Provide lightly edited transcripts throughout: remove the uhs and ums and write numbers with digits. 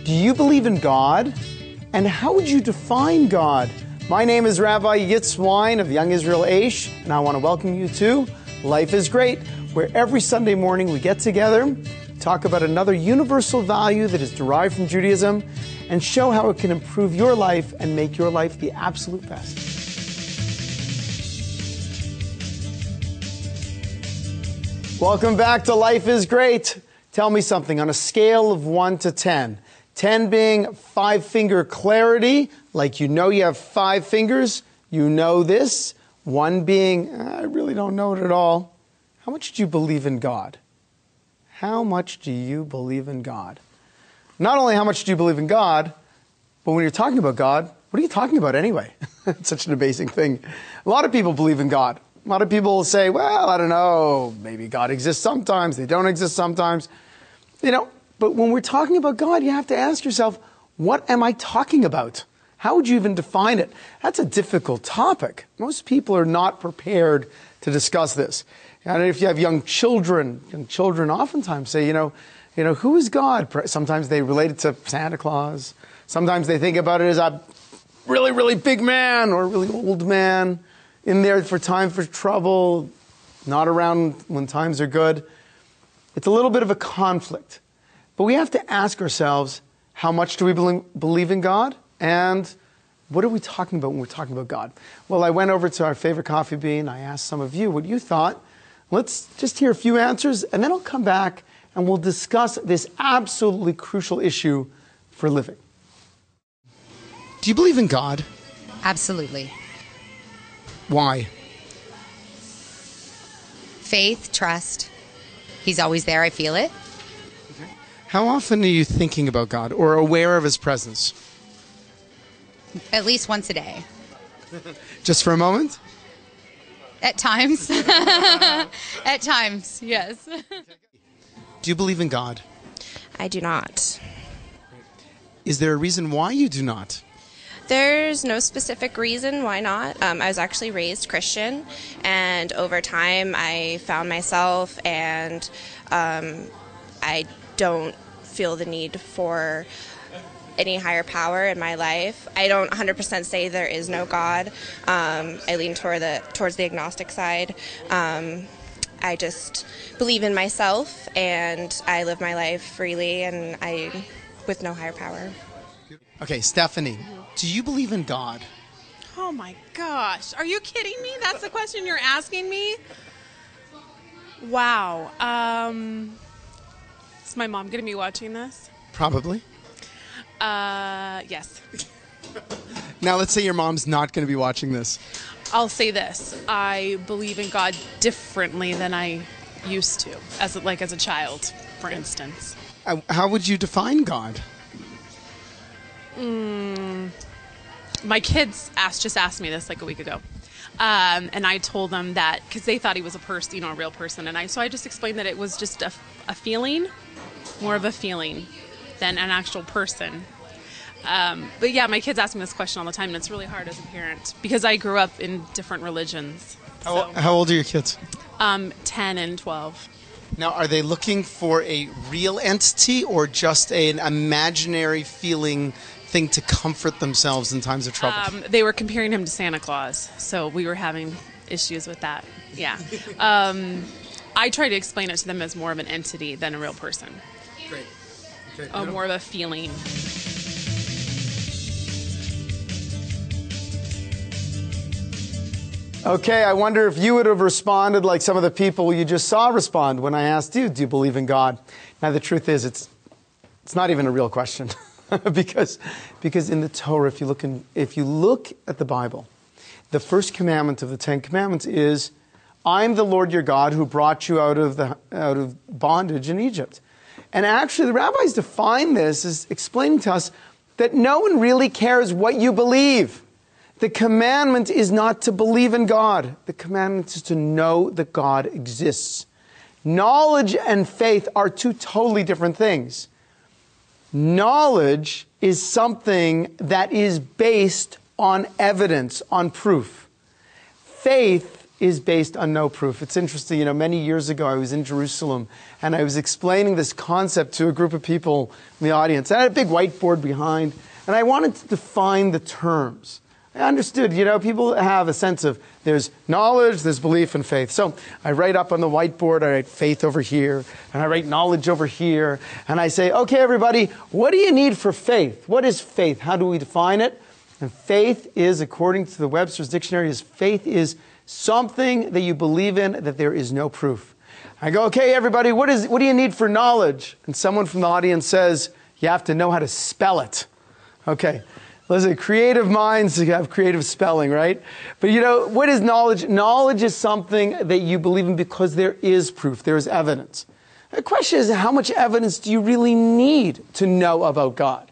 Do you believe in God? And how would you define God? My name is Rabbi Yitz Wyne of Young Israel Aish, and I want to welcome you to Life is Great, where every Sunday morning we get together, talk about another universal value that is derived from Judaism, and show how it can improve your life and make your life the absolute best. Welcome back to Life is Great. Tell me something on a scale of 1 to 10. 10 being five-finger clarity, like you know you have 5 fingers, you know this. 1 being, I really don't know it at all. How much do you believe in God? How much do you believe in God? Not only how much do you believe in God, but when you're talking about God, what are you talking about anyway? It's such an amazing thing. A lot of people believe in God. A lot of people say, well, I don't know, maybe God exists sometimes, they don't exist sometimes. But when we're talking about God, you have to ask yourself, what am I talking about? How would you even define it? That's a difficult topic. Most people are not prepared to discuss this. And if you have young children oftentimes say, who is God? Sometimes they relate it to Santa Claus. Sometimes they think about it as a really, really big man or a really old man in there for time for trouble, not around when times are good. It's a little bit of a conflict. But we have to ask ourselves, how much do we believe in God? And what are we talking about when we're talking about God? Well, I went over to our favorite coffee bean. I asked some of you what you thought. Let's just hear a few answers, and then I'll come back and we'll discuss this absolutely crucial issue for living. Do you believe in God? Absolutely. Why? Faith, trust. He's always there. I feel it. Okay. How often are you thinking about God or aware of His presence? At least once a day. Just for a moment? At times. At times, yes. Do you believe in God? I do not. Is there a reason why you do not? There's no specific reason why not. I was actually raised Christian, and over time I found myself, and I don't feel the need for any higher power in my life. I don't 100% say there is no God. I lean towards the agnostic side. I just believe in myself, and I live my life freely and with no higher power. Okay, Stephanie, do you believe in God? Oh my gosh. Are you kidding me? That's the question you're asking me? Wow. Is my mom going to be watching this? Probably. Yes. Now let's say your mom's not going to be watching this. I'll say this. I believe in God differently than I used to, as a child, for instance. How would you define God? My kids just asked me this like a week ago. And I told them that because they thought he was a real person. And so I just explained that it was just a feeling, more of a feeling than an actual person. But yeah, my kids ask me this question all the time, and it's really hard as a parent because I grew up in different religions. How old are your kids? 10 and 12. Now, are they looking for a real entity or just an imaginary feeling thing to comfort themselves in times of trouble? They were comparing him to Santa Claus, so we were having issues with that. Yeah. I try to explain it to them as more of an entity than a real person. Great. Okay. More of a feeling. Okay, I wonder if you would have responded like some of the people you just saw respond when I asked you, do you believe in God? Now, the truth is, it's not even a real question. because in the Torah, if you look at the Bible, the first commandment of the 10 Commandments is, I'm the Lord your God who brought you out of bondage in Egypt. And actually, the rabbis define this as explaining to us that no one really cares what you believe. The commandment is not to believe in God. The commandment is to know that God exists. Knowledge and faith are two totally different things. Knowledge is something that is based on evidence, on proof. Faith is based on no proof. It's interesting, many years ago I was in Jerusalem and I was explaining this concept to a group of people in the audience. I had a big whiteboard behind and I wanted to define the terms. I understood, people have a sense of there's knowledge, there's belief and faith. So I write up on the whiteboard, I write faith over here, and I write knowledge over here, and I say, okay, everybody, what do you need for faith? What is faith? How do we define it? And faith is, according to the Webster's Dictionary, faith is something that you believe in that there is no proof. I go, okay, everybody, what do you need for knowledge? And someone from the audience says, you have to know how to spell it. Okay. Listen, creative minds have creative spelling, right? But what is knowledge? Knowledge is something that you believe in because there is proof, there is evidence. The question is, how much evidence do you really need to know about God?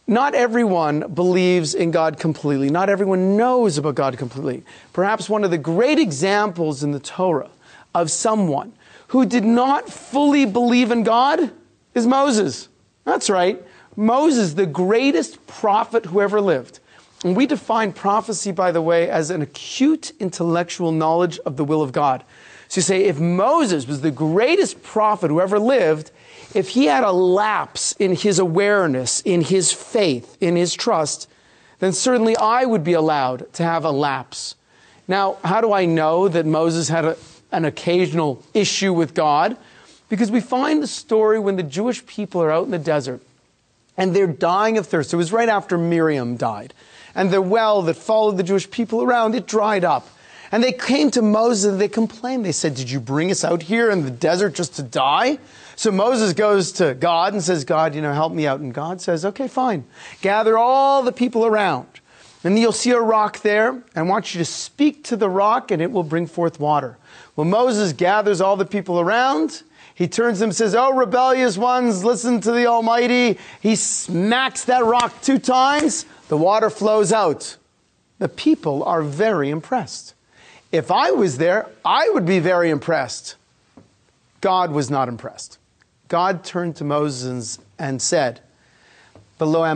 Not everyone believes in God completely. Not everyone knows about God completely. Perhaps one of the great examples in the Torah of someone who did not fully believe in God is Moses. That's right. Moses, the greatest prophet who ever lived. And we define prophecy, by the way, as an acute intellectual knowledge of the will of God. So you say, if Moses was the greatest prophet who ever lived, if he had a lapse in his awareness, in his faith, in his trust, then certainly I would be allowed to have a lapse. Now, how do I know that Moses had an occasional issue with God? Because we find the story when the Jewish people are out in the desert and they're dying of thirst. It was right after Miriam died. And the well that followed the Jewish people around, it dried up. And they came to Moses and they complained. They said, did you bring us out here in the desert just to die? So Moses goes to God and says, God, help me out. And God says, okay, fine. Gather all the people around. And you'll see a rock there. I want you to speak to the rock and it will bring forth water. Well, Moses gathers all the people around. He turns to them and says, oh, rebellious ones, listen to the Almighty. He smacks that rock 2 times. The water flows out. The people are very impressed. If I was there, I would be very impressed. God was not impressed. God turned to Moses and said, Moses,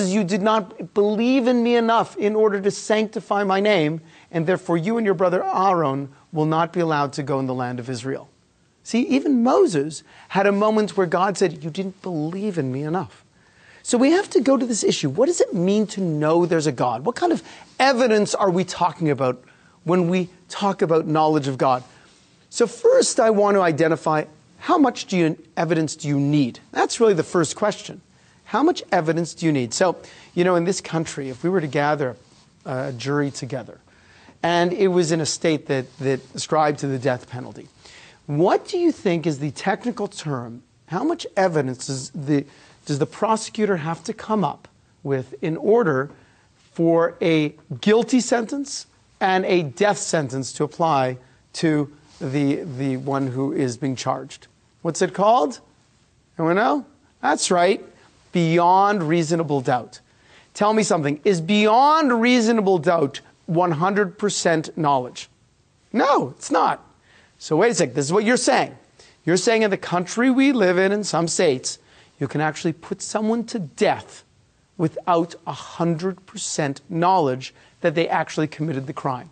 you did not believe in me enough in order to sanctify my name, and therefore you and your brother Aaron will not be allowed to go in the land of Israel. See, even Moses had a moment where God said, you didn't believe in me enough. So we have to go to this issue. What does it mean to know there's a God? What kind of evidence are we talking about when we talk about knowledge of God? So first, I want to identify how much evidence do you need? That's really the first question. How much evidence do you need? So, in this country, if we were to gather a jury together, and it was in a state that ascribed to the death penalty, what do you think is the technical term? How much evidence does the prosecutor have to come up with in order for a guilty sentence and a death sentence to apply to the one who is being charged? What's it called? Anyone know? That's right. Beyond reasonable doubt. Tell me something. Is beyond reasonable doubt 100% knowledge? No, it's not. So wait a second. This is what you're saying. You're saying in the country we live in some states, you can actually put someone to death without 100% knowledge that they actually committed the crime.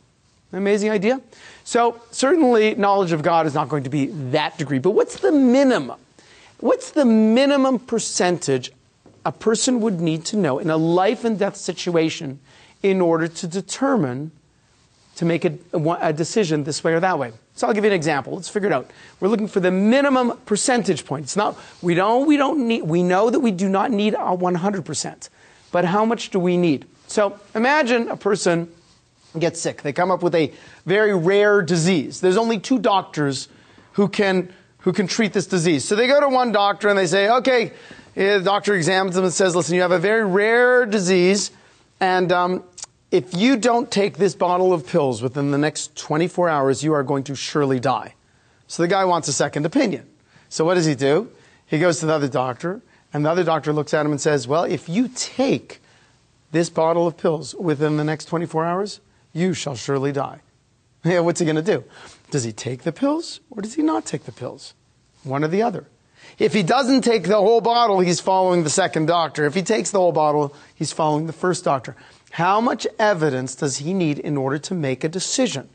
An amazing idea? So certainly knowledge of God is not going to be that degree. But what's the minimum? What's the minimum percentage a person would need to know in a life and death situation in order to determine, to make a decision this way or that way? So I'll give you an example. Let's figure it out. We're looking for the minimum percentage point. It's not, we know that we do not need a 100%. But how much do we need? So imagine a person gets sick. They come up with a very rare disease. There's only 2 doctors who can treat this disease. So they go to one doctor and they say, okay, the doctor examines them and says, listen, you have a very rare disease, and if you don't take this bottle of pills within the next 24 hours, you are going to surely die. So the guy wants a second opinion. So what does he do? He goes to the other doctor, and the other doctor looks at him and says, well, if you take this bottle of pills within the next 24 hours, you shall surely die. Yeah, what's he going to do? Does he take the pills or does he not take the pills? One or the other. If he doesn't take the whole bottle, he's following the second doctor. If he takes the whole bottle, he's following the first doctor. How much evidence does he need in order to make a decision?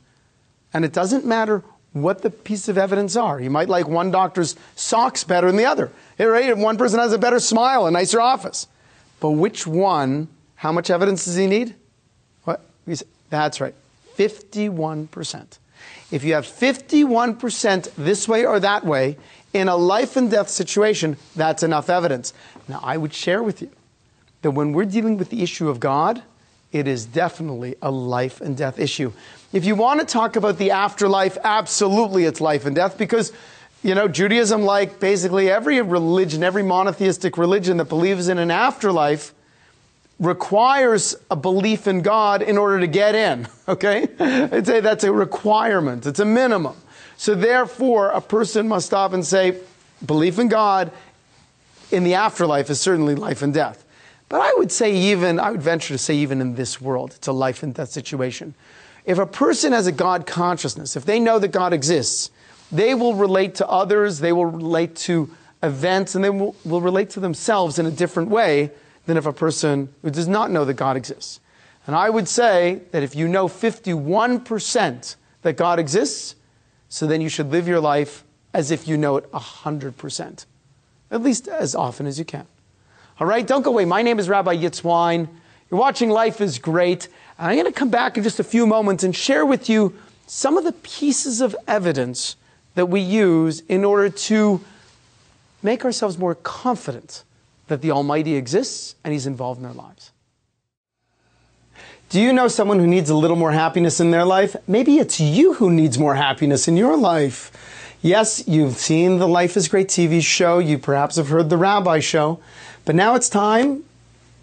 And it doesn't matter what the pieces of evidence are. You might like one doctor's socks better than the other. Right? One person has a better smile, a nicer office. But which one, how much evidence does he need? What? That's right, 51%. If you have 51% this way or that way, in a life and death situation, that's enough evidence. Now, I would share with you that when we're dealing with the issue of God, it is definitely a life and death issue. If you want to talk about the afterlife, absolutely it's life and death because, Judaism, like basically every religion, every monotheistic religion that believes in an afterlife, requires a belief in God in order to get in, okay? I'd say that's a requirement. It's a minimum. So therefore, a person must stop and say, belief in God in the afterlife is certainly life and death. But I would venture to say even in this world, it's a life and death situation. If a person has a God consciousness, if they know that God exists, they will relate to others, they will relate to events, and they will relate to themselves in a different way than if a person who does not know that God exists. And I would say that if you know 51% that God exists, so then you should live your life as if you know it 100%, at least as often as you can. All right, don't go away. My name is Rabbi Yitz Wyne. You're watching Life is Great. I'm going to come back in just a few moments and share with you some of the pieces of evidence that we use in order to make ourselves more confident that the Almighty exists and He's involved in our lives. Do you know someone who needs a little more happiness in their life? Maybe it's you who needs more happiness in your life. Yes, you've seen the Life is Great TV show. You perhaps have heard the Rabbi show. But now it's time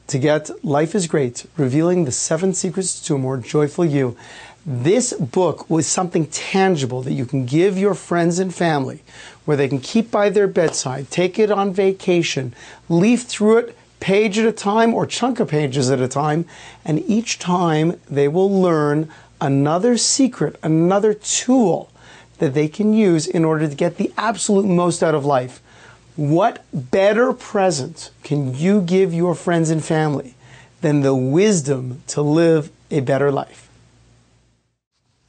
to get Life is Great, revealing the 7 secrets to a more joyful you. This book was something tangible that you can give your friends and family, where they can keep by their bedside, take it on vacation, leaf through it page at a time or chunk of pages at a time, and each time they will learn another secret, another tool that they can use in order to get the absolute most out of life. What better present can you give your friends and family than the wisdom to live a better life?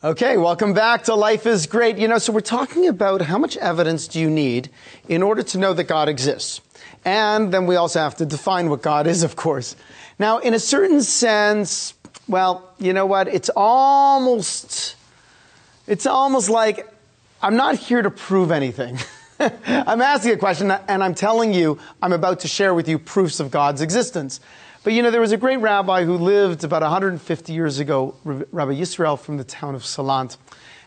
Okay, welcome back to Life is Great. So we're talking about how much evidence do you need in order to know that God exists. And then we also have to define what God is, of course. Now, in a certain sense, well, you know what? It's almost like I'm not here to prove anything. I'm asking a question and I'm telling you, I'm about to share with you proofs of God's existence. But there was a great rabbi who lived about 150 years ago, Rabbi Yisrael from the town of Salant.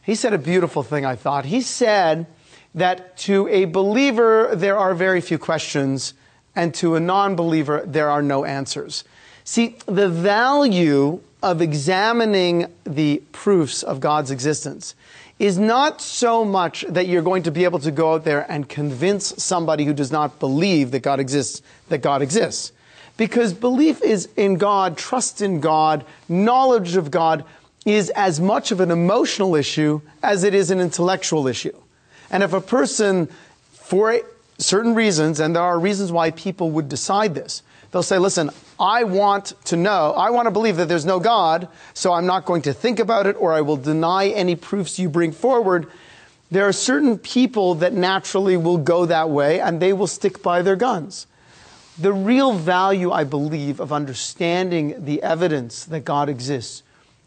He said a beautiful thing, I thought. He said that to a believer, there are very few questions, and to a non-believer, there are no answers. See, the value of examining the proofs of God's existence is not so much that you're going to be able to go out there and convince somebody who does not believe that God exists, that God exists. Because belief is in God, trust in God, knowledge of God is as much of an emotional issue as it is an intellectual issue. And if a person, for certain reasons, and there are reasons why people would decide this, they'll say, listen, I want to believe that there's no God, so I'm not going to think about it, or I will deny any proofs you bring forward. There are certain people that naturally will go that way, and they will stick by their guns. The real value, I believe, of understanding the evidence that God exists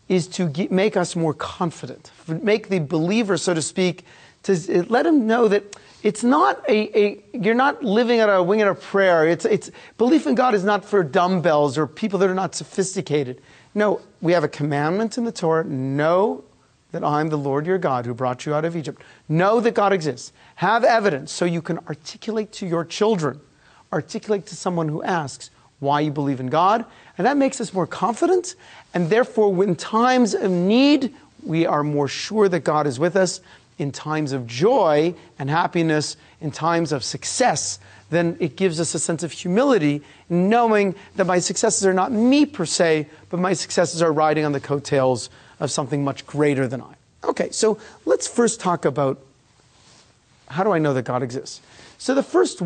is to make us more confident, make the believer, so to speak, to let him know that it's not you're not living at a wing and a prayer. It's belief in God is not for dumbbells or people that are not sophisticated. No, we have a commandment in the Torah. Know that I'm the Lord your God who brought you out of Egypt. Know that God exists. Have evidence so you can articulate to your children, articulate to someone who asks why you believe in God. And that makes us more confident. And therefore, when times of need, we are more sure that God is with us. In times of joy and happiness, in times of success, then it gives us a sense of humility, knowing that my successes are not me per se, but my successes are riding on the coattails of something much greater than I. Okay, so let's first talk about how do I know that God exists? So the first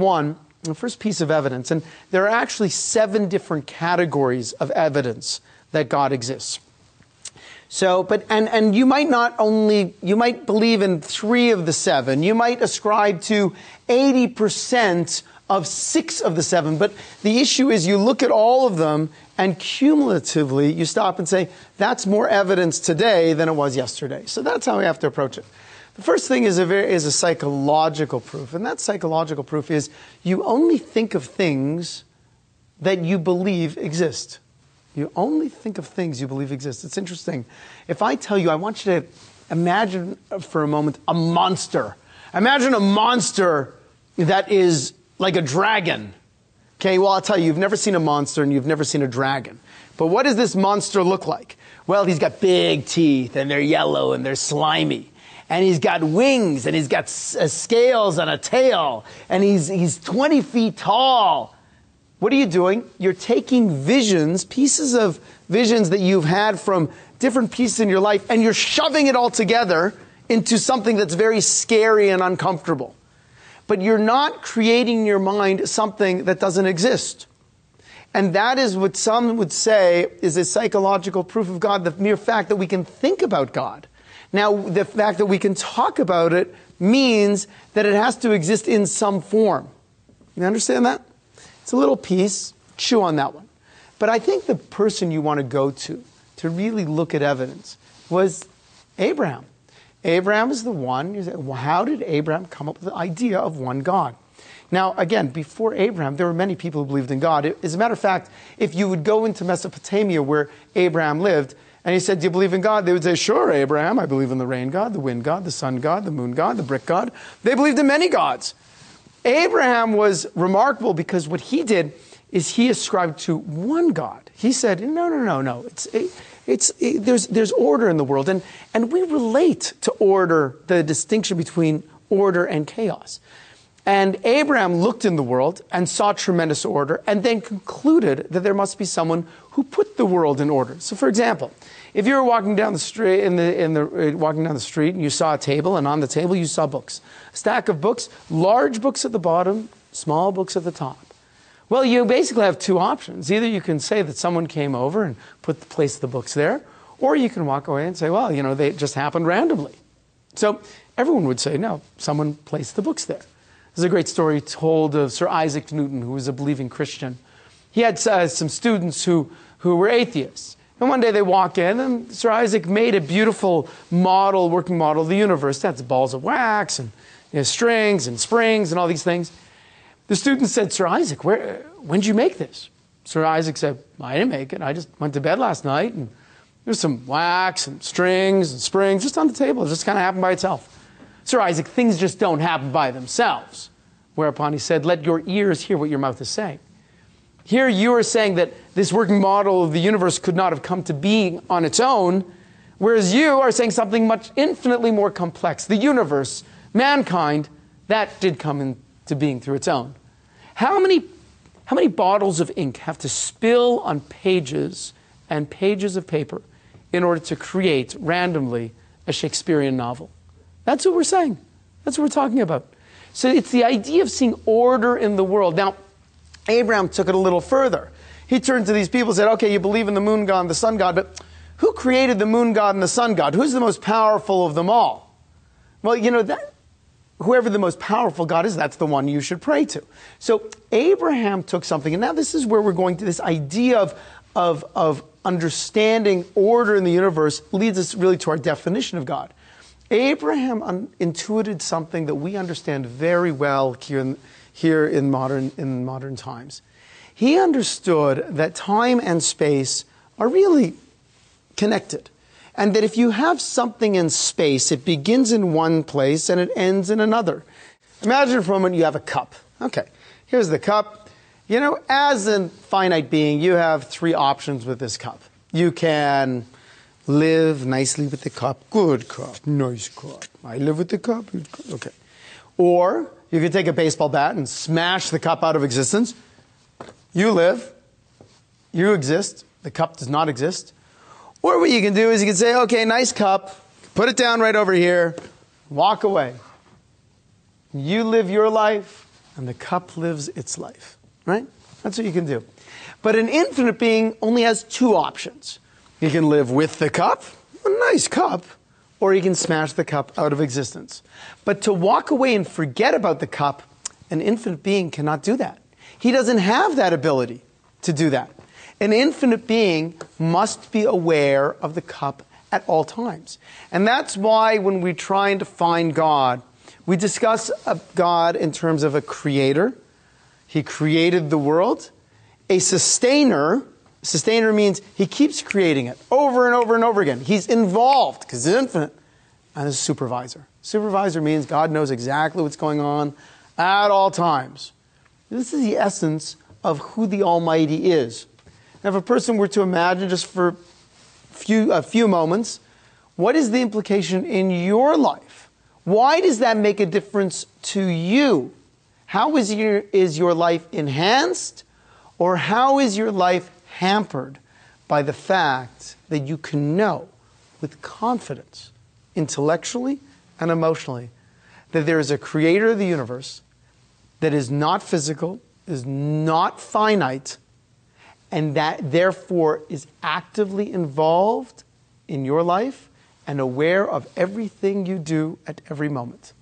piece of evidence, and there are actually 7 different categories of evidence that God exists. So, and you might you might believe in 3 of the 7. You might ascribe to 80% of 6 of the 7. But the issue is you look at all of them and cumulatively you stop and say, that's more evidence today than it was yesterday. So that's how we have to approach it. The first thing is a psychological proof. And that psychological proof is you only think of things that you believe exist. You only think of things you believe exist. It's interesting. If I tell you, I want you to imagine for a moment a monster. Imagine a monster that is like a dragon. Okay, well, I'll tell you, you've never seen a monster and you've never seen a dragon. But what does this monster look like? Well, he's got big teeth and they're yellow and they're slimy. And he's got wings and he's got scales on a tail. And he's 20 feet tall. What are you doing? You're taking visions, pieces of visions that you've had from different pieces in your life, and you're shoving it all together into something that's very scary and uncomfortable. But you're not creating in your mind something that doesn't exist. And that is what some would say is a psychological proof of God, the mere fact that we can think about God. Now, the fact that we can talk about it means that it has to exist in some form. You understand that? It's a little piece. Chew on that one. But I think the person you want to go to really look at evidence was Abraham. Abraham is the one. You say, well, how did Abraham come up with the idea of one God? Now, again, before Abraham, there were many people who believed in God. As a matter of fact, if you would go into Mesopotamia where Abraham lived, and he said, do you believe in God? They would say, sure, Abraham, I believe in the rain God, the wind God, the sun God, the moon God, the brick God. They believed in many gods. Abraham was remarkable because what he did is he ascribed to one God. He said, no. There's order in the world. And we relate to order, the distinction between order and chaos. And Abraham looked in the world and saw tremendous order and then concluded that there must be someone who put the world in order. So, for example, if you were walking down the street walking down the street and you saw a table, and on the table you saw books, a stack of books, large books at the bottom, small books at the top. Well, you basically have 2 options. Either you can say that someone came over and placed the books there, or you can walk away and say, well, they just happened randomly. So everyone would say, no, someone placed the books there. There's a great story told of Sir Isaac Newton, who was a believing Christian. He had some students who were atheists. And one day they walk in, and Sir Isaac made a beautiful working model of the universe. That's balls of wax and strings and springs and all these things. The student said, Sir Isaac, when did you make this? Sir Isaac said, I didn't make it. I just went to bed last night, and there's some wax and strings and springs just on the table. It just kind of happened by itself. Sir Isaac, things just don't happen by themselves. Whereupon he said, let your ears hear what your mouth is saying. Here you are saying that this working model of the universe could not have come to being on its own, whereas you are saying something infinitely more complex. The universe, mankind, that did come into being through its own. How many bottles of ink have to spill on pages and pages of paper in order to create randomly a Shakespearean novel? That's what we're saying. That's what we're talking about. So it's the idea of seeing order in the world. Now, Abraham took it a little further. He turned to these people and said, okay, you believe in the moon god and the sun god, but who created the moon god and the sun god? Who's the most powerful of them all? Well, whoever the most powerful God is, that's the one you should pray to. So Abraham took something, and now this is where we're going to this idea of understanding order in the universe leads us really to our definition of God. Abraham intuited something that we understand very well here in modern times. He understood that time and space are really connected. And that if you have something in space, it begins in one place and it ends in another. Imagine for a moment you have a cup. Okay, here's the cup. As a finite being, you have 3 options with this cup. You can live nicely with the cup. Good cup, nice cup. I live with the cup. Okay. Or you could take a baseball bat and smash the cup out of existence. You live. You exist. The cup does not exist. Or what you can do is you can say, okay, nice cup. Put it down right over here. Walk away. You live your life, and the cup lives its life. right? That's what you can do. But an infinite being only has two options. You can live with the cup, a nice cup, or you can smash the cup out of existence. But to walk away and forget about the cup, an infinite being cannot do that. He doesn't have that ability to do that. An infinite being must be aware of the cup at all times. And that's why when we're trying to find God, we discuss God in terms of a creator. He created the world. A sustainer. Sustainer means he keeps creating it over and over and over again. He's involved because he's infinite. And a supervisor. Supervisor means God knows exactly what's going on at all times. This is the essence of who the Almighty is. Now, if a person were to imagine just for a few moments, what is the implication in your life? Why does that make a difference to you? How is your life enhanced, or how is your life hampered by the fact that you can know with confidence, intellectually and emotionally, that there is a creator of the universe that is not physical, is not finite, and that therefore is actively involved in your life and aware of everything you do at every moment?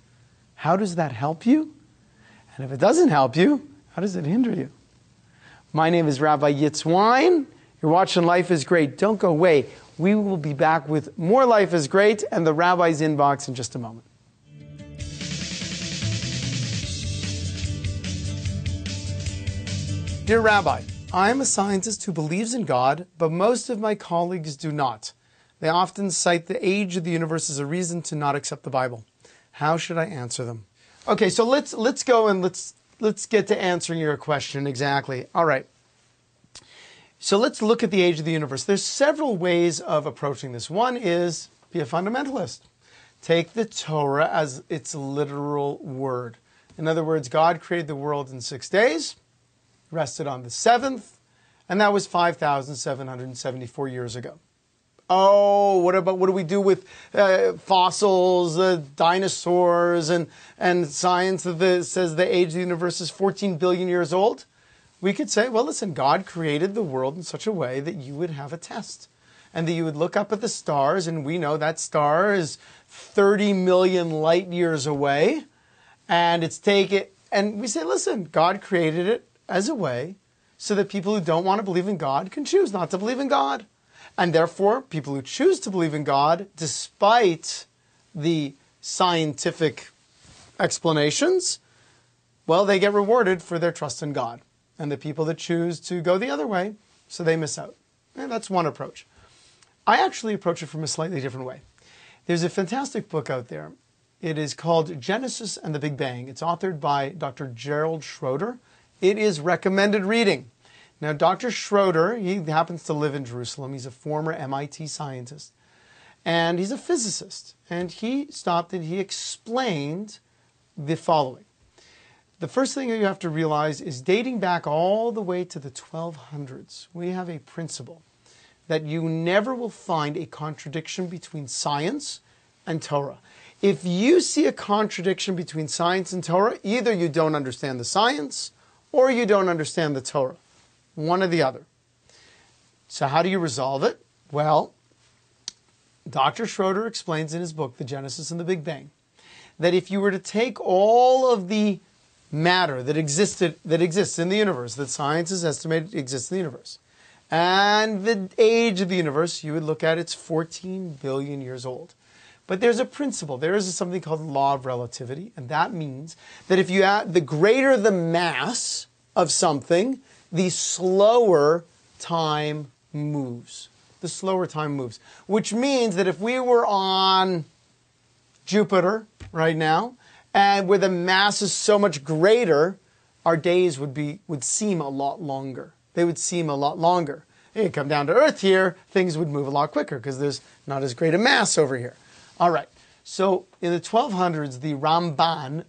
How does that help you? And if it doesn't help you, how does it hinder you? My name is Rabbi Yitz Wyne. You're watching Life is Great. Don't go away. We will be back with more Life is Great and the Rabbi's Inbox in just a moment. Dear Rabbi, I am a scientist who believes in God, but most of my colleagues do not. They often cite the age of the universe as a reason to not accept the Bible. How should I answer them? Okay, so let's go and let's get to answering your question exactly. All right. So let's look at the age of the universe. There's several ways of approaching this. One is be a fundamentalist. Take the Torah as its literal word. In other words, God created the world in 6 days, rested on the seventh, and that was 5,774 years ago. Oh, what do we do with fossils, dinosaurs, and science that says the age of the universe is 14 billion years old? We could say, well, listen, God created the world in such a way that you would have a test. And that you would look up at the stars, and we know that star is 30 million light years away. And and we say, listen, God created it as a way so that people who don't want to believe in God can choose not to believe in God. And therefore, people who choose to believe in God, despite the scientific explanations, well, they get rewarded for their trust in God. And the people that choose to go the other way, so they miss out. And that's one approach. I actually approach it from a slightly different way. There's a fantastic book out there. It is called Genesis and the Big Bang. It's authored by Dr. Gerald Schroeder. It is recommended reading. Now, Dr. Schroeder, he happens to live in Jerusalem. He's a former MIT scientist. And he's a physicist. And he stopped and he explained the following. The first thing that you have to realize is dating back all the way to the 1200s, we have a principle that you never will find a contradiction between science and Torah. If you see a contradiction between science and Torah, either you don't understand the science or you don't understand the Torah. One or the other. So how do you resolve it? Well, Dr. Schroeder explains in his book, The Genesis and the Big Bang, that if you were to take all of the matter that exists in the universe, that science has estimated exists in the universe, and the age of the universe, you would look at it's 14 billion years old. But there's a principle. There is something called law of relativity, and that means that if you add, the greater the mass of something, the slower time moves. The slower time moves. Which means that if we were on Jupiter right now, and where the mass is so much greater, our days would seem a lot longer. They would seem a lot longer. You come down to Earth here, things would move a lot quicker because there's not as great a mass over here. All right. So in the 1200s, the Ramban,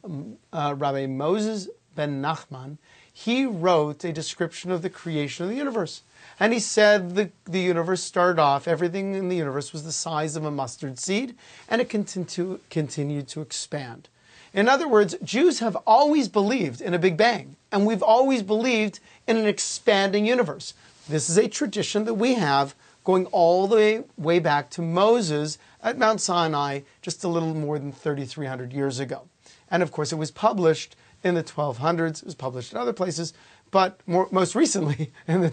Rabbi Moses ben Nachman, he wrote a description of the creation of the universe. And he said the universe started off, everything in the universe was the size of a mustard seed, and it continued to expand. In other words, Jews have always believed in a Big Bang, and we've always believed in an expanding universe. This is a tradition that we have going all the way back to Moses at Mount Sinai just a little more than 3,300 years ago. And of course, it was published in the 1200s. It was published in other places, but most recently in the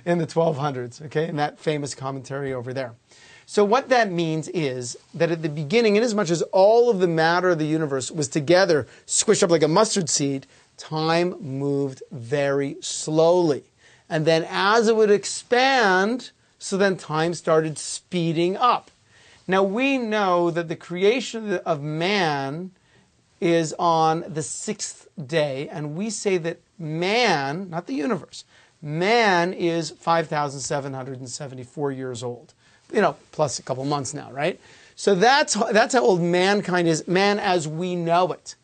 1200s, okay, in that famous commentary over there. So what that means is that at the beginning, inasmuch as all of the matter of the universe was together, squished up like a mustard seed, time moved very slowly. And then as it would expand, so then time started speeding up. Now we know that the creation of man is on the 6th day, and we say that man, not the universe, man is 5,774 years old. You know, plus a couple months now, right? So that's how old mankind is, man as we know it.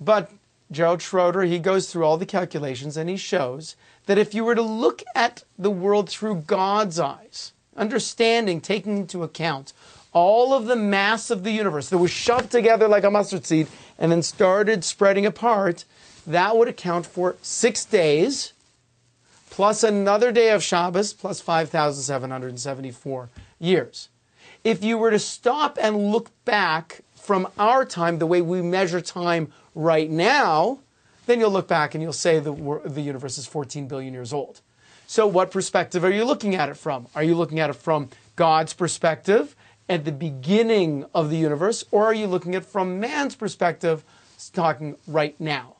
But Gerald Schroeder, he goes through all the calculations and he shows that if you were to look at the world through God's eyes, understanding, taking into account all of the mass of the universe that was shoved together like a mustard seed and then started spreading apart, that would account for 6 days plus another day of Shabbos plus 5,774 years. If you were to stop and look back from our time, the way we measure time right now, then you'll look back and you'll say the universe is 14 billion years old. So what perspective are you looking at it from? Are you looking at it from God's perspective at the beginning of the universe, or are you looking at it from man's perspective, talking right now?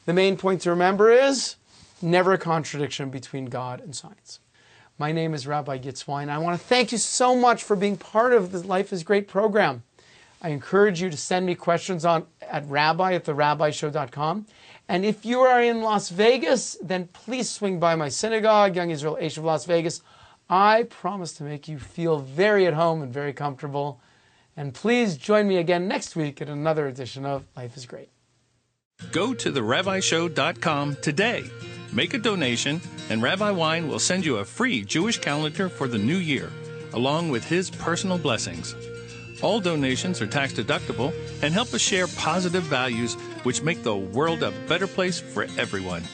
The main point to remember is never a contradiction between God and science. My name is Rabbi Yitz Wyne. I want to thank you so much for being part of the Life is Great program. I encourage you to send me questions at rabbi@therabbishow.com. And if you are in Las Vegas, then please swing by my synagogue, Young Israel Aish of Las Vegas. I promise to make you feel very at home and very comfortable. And please join me again next week at another edition of Life is Great. Go to therabbishow.com today. Make a donation, and Rabbi Wyne will send you a free Jewish calendar for the new year, along with his personal blessings. All donations are tax deductible and help us share positive values which make the world a better place for everyone.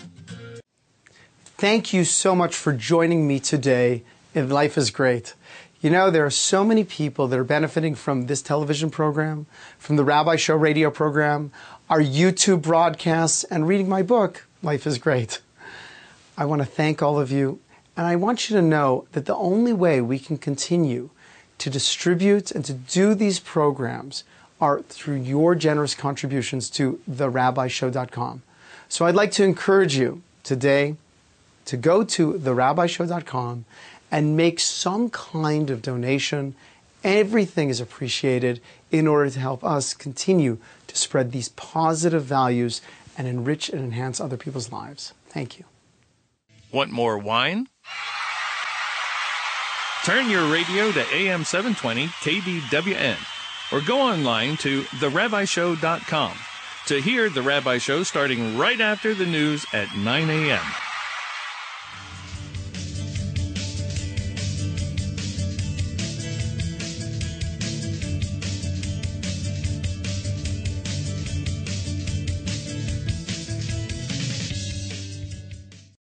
Thank you so much for joining me today in Life is Great. You know, there are so many people that are benefiting from this television program, from the Rabbi Show radio program, our YouTube broadcasts, and reading my book, Life is Great. I want to thank all of you, and I want you to know that the only way we can continue to distribute and to do these programs are through your generous contributions to therabbishow.com. So I'd like to encourage you today to go to therabbishow.com and make some kind of donation. Everything is appreciated in order to help us continue to spread these positive values and enrich and enhance other people's lives. Thank you. Want more wine? Turn your radio to AM 720 KDWN or go online to therabbishow.com to hear The Rabbi Show starting right after the news at 9 a.m.